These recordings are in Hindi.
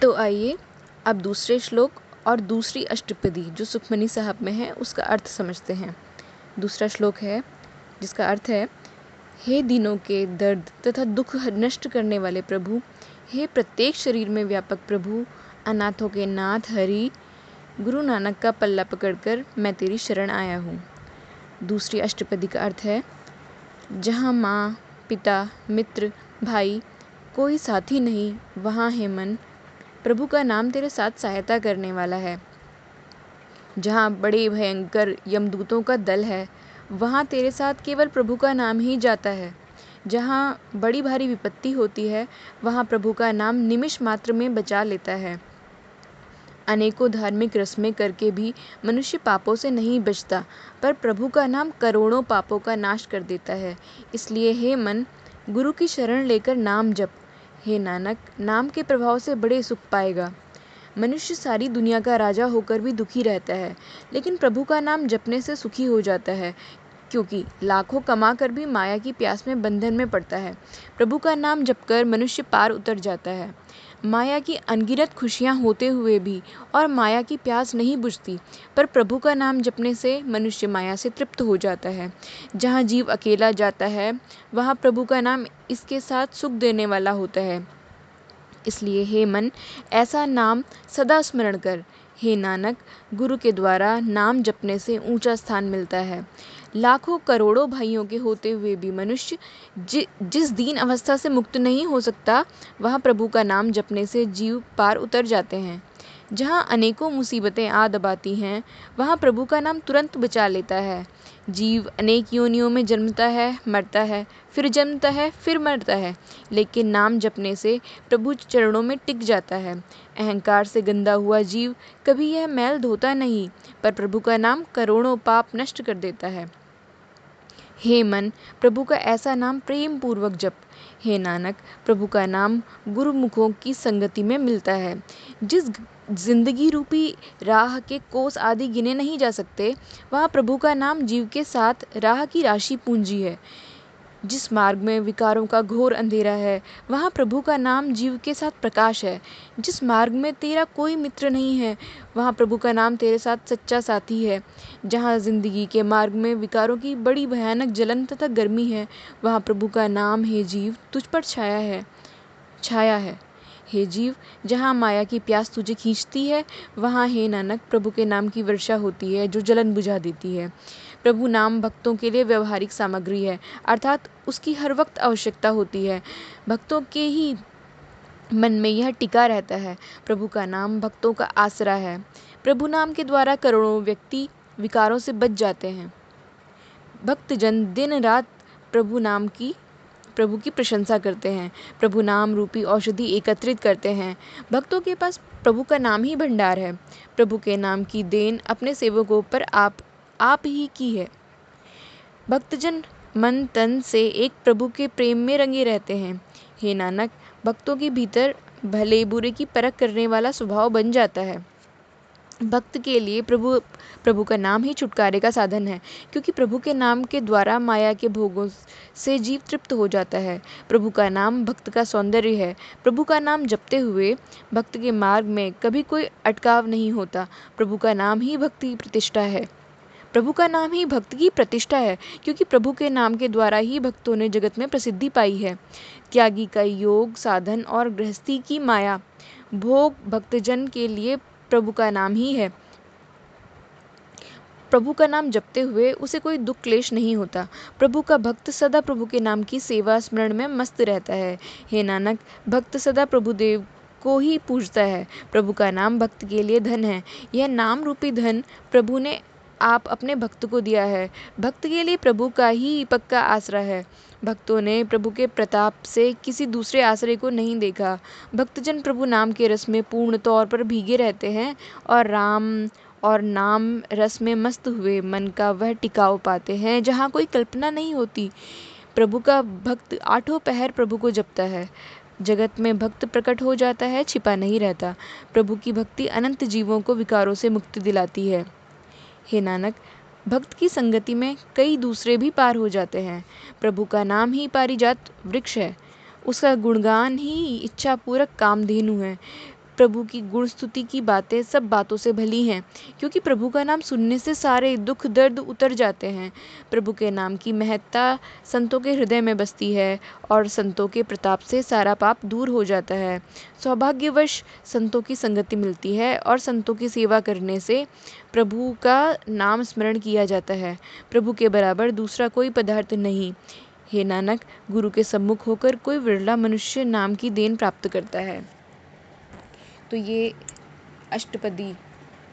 तो आइए अब दूसरे श्लोक और दूसरी अष्टपदी जो सुखमनी साहब में है उसका अर्थ समझते हैं। दूसरा श्लोक है जिसका अर्थ है, हे दिनों के दर्द तथा दुख नष्ट करने वाले प्रभु, हे प्रत्येक शरीर में व्यापक प्रभु, अनाथों के नाथ हरि, गुरु नानक का पल्ला पकड़कर मैं तेरी शरण आया हूँ। दूसरी अष्टपदी का अर्थ है, जहाँ माँ, पिता, मित्र, भाई, कोई साथी नहीं, वहाँ है मन, प्रभु का नाम तेरे साथ सहायता करने वाला है। जहाँ बड़े भयंकर यमदूतों का दल है, वहाँ तेरे साथ केवल प्रभु का नाम ही जाता है। जहाँ बड़ी भारी विपत्ति होती है, वहाँ प्रभु का नाम निमिष मात्र में बचा लेता है। अनेकों धार्मिक रस्में करके भी मनुष्य पापों से नहीं बचता, पर प्रभु का नाम करोड़ों पापों का नाश कर देता है। इसलिए हे मन, गुरु की शरण लेकर नाम जप। हे नानक, नाम के प्रभाव से बड़े सुख पाएगा। मनुष्य सारी दुनिया का राजा होकर भी दुखी रहता है, लेकिन प्रभु का नाम जपने से सुखी हो जाता है, क्योंकि लाखों कमा कर भी माया की प्यास में बंधन में पड़ता है। प्रभु का नाम जपकर मनुष्य पार उतर जाता है। माया की अनगिनत खुशियाँ होते हुए भी और माया की प्यास नहीं बुझती, पर प्रभु का नाम जपने से मनुष्य माया से तृप्त हो जाता है। जहाँ जीव अकेला जाता है, वहाँ प्रभु का नाम इसके साथ सुख देने वाला होता है। इसलिए हे मन, ऐसा नाम सदा स्मरण कर। हे नानक, गुरु के द्वारा नाम जपने से ऊंचा स्थान मिलता है। लाखों करोड़ों भाइयों के होते हुए भी मनुष्य जिस दीन अवस्था से मुक्त नहीं हो सकता, वहाँ प्रभु का नाम जपने से जीव पार उतर जाते हैं। जहाँ अनेकों मुसीबतें आ दबाती हैं, वहाँ प्रभु का नाम तुरंत बचा लेता है। जीव अनेक योनियों में जन्मता है, मरता है, फिर जन्मता है, फिर मरता है, लेकिन नाम जपने से प्रभु चरणों में टिक जाता है। अहंकार से गंदा हुआ जीव कभी यह मैल धोता नहीं, पर प्रभु का नाम करोड़ों पाप नष्ट कर देता है। हे मन, प्रभु का ऐसा नाम प्रेम पूर्वक जप। हे नानक, प्रभु का नाम गुरुमुखों की संगति में मिलता है। जिस जिंदगी रूपी राह के कोस आदि गिने नहीं जा सकते, वहाँ प्रभु का नाम जीव के साथ राह की राशि पूंजी है। जिस मार्ग में विकारों का घोर अंधेरा है, वहाँ प्रभु का नाम जीव के साथ प्रकाश है। जिस मार्ग में तेरा कोई मित्र नहीं है, वहाँ प्रभु का नाम तेरे साथ सच्चा साथी है। जहाँ जिंदगी के मार्ग में विकारों की बड़ी भयानक जलन तथा गर्मी है, वहाँ प्रभु का नाम हे जीव तुझ पर छाया है। हे जीव, जहाँ माया की प्यास तुझे खींचती है, वहाँ हे नानक प्रभु के नाम की वर्षा होती है जो जलन बुझा देती है। प्रभु नाम भक्तों के लिए व्यवहारिक सामग्री है, अर्थात उसकी हर वक्त आवश्यकता होती है। भक्तों के ही मन में यह टिका रहता है। प्रभु का नाम भक्तों का आसरा है। प्रभु नाम के द्वारा करोड़ों व्यक्ति विकारों से बच जाते हैं। भक्तजन दिन रात प्रभु की प्रशंसा करते हैं। प्रभु नाम रूपी औषधि एकत्रित करते हैं। भक्तों के पास प्रभु का नाम ही भंडार है। प्रभु के नाम की देन अपने सेवकों पर आप ही की है। भक्तजन मन तन से एक प्रभु के प्रेम में रंगे रहते हैं। हे नानक, भक्तों के भीतर भले बुरे की परख करने वाला स्वभाव बन जाता है। भक्त के लिए प्रभु का नाम ही छुटकारे का साधन है, क्योंकि प्रभु के नाम के द्वारा माया के भोगों से जीव तृप्त हो जाता है। प्रभु का नाम भक्त का सौंदर्य है। प्रभु का नाम जपते हुए भक्त के मार्ग में कभी कोई अटकाव नहीं होता। प्रभु का नाम ही भक्ति की प्रतिष्ठा है। प्रभु का नाम ही भक्त की प्रतिष्ठा है, क्योंकि प्रभु के नाम के द्वारा ही भक्तों ने जगत में प्रसिद्धि पाई है। त्यागी का योग, साधन और गृहस्थी की माया भोग भक्तजन के लिए प्रभु का नाम ही है। प्रभु का नाम जपते हुए उसे कोई दुख क्लेश नहीं होता। प्रभु का भक्त सदा प्रभु के नाम की सेवा स्मरण में मस्त रहता है। हे नानक, भक्त सदा प्रभु देव को ही पूजता है। प्रभु का नाम भक्त के लिए धन है। यह नाम रूपी धन प्रभु ने आप अपने भक्त को दिया है। भक्त के लिए प्रभु का ही पक्का आसरा है। भक्तों ने प्रभु के प्रताप से किसी दूसरे आश्रय को नहीं देखा। भक्तजन प्रभु नाम के रस में पूर्ण तौर पर भीगे रहते हैं और राम और नाम रस में मस्त हुए मन का वह टिकाव पाते हैं जहाँ कोई कल्पना नहीं होती। प्रभु का भक्त आठों पहर प्रभु को जपता है। जगत में भक्त प्रकट हो जाता है, छिपा नहीं रहता। प्रभु की भक्ति अनंत जीवों को विकारों से मुक्ति दिलाती है। हे नानक, भक्त की संगति में कई दूसरे भी पार हो जाते हैं। प्रभु का नाम ही पारिजात वृक्ष है। उसका गुणगान ही इच्छा पूरक कामधेनु है। प्रभु की गुण स्तुति की बातें सब बातों से भली हैं, क्योंकि प्रभु का नाम सुनने से सारे दुख दर्द उतर जाते हैं। प्रभु के नाम की महत्ता संतों के हृदय में बसती है और संतों के प्रताप से सारा पाप दूर हो जाता है। सौभाग्यवश संतों की संगति मिलती है और संतों की सेवा करने से प्रभु का नाम स्मरण किया जाता है। प्रभु के बराबर दूसरा कोई पदार्थ नहीं। हे नानक, गुरु के सम्मुख होकर कोई विरला मनुष्य नाम की देन प्राप्त करता है। तो ये अष्टपदी,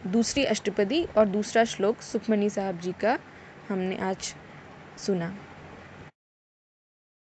दूसरी अष्टपदी और दूसरा श्लोक सुखमनी साहब जी का हमने आज सुना।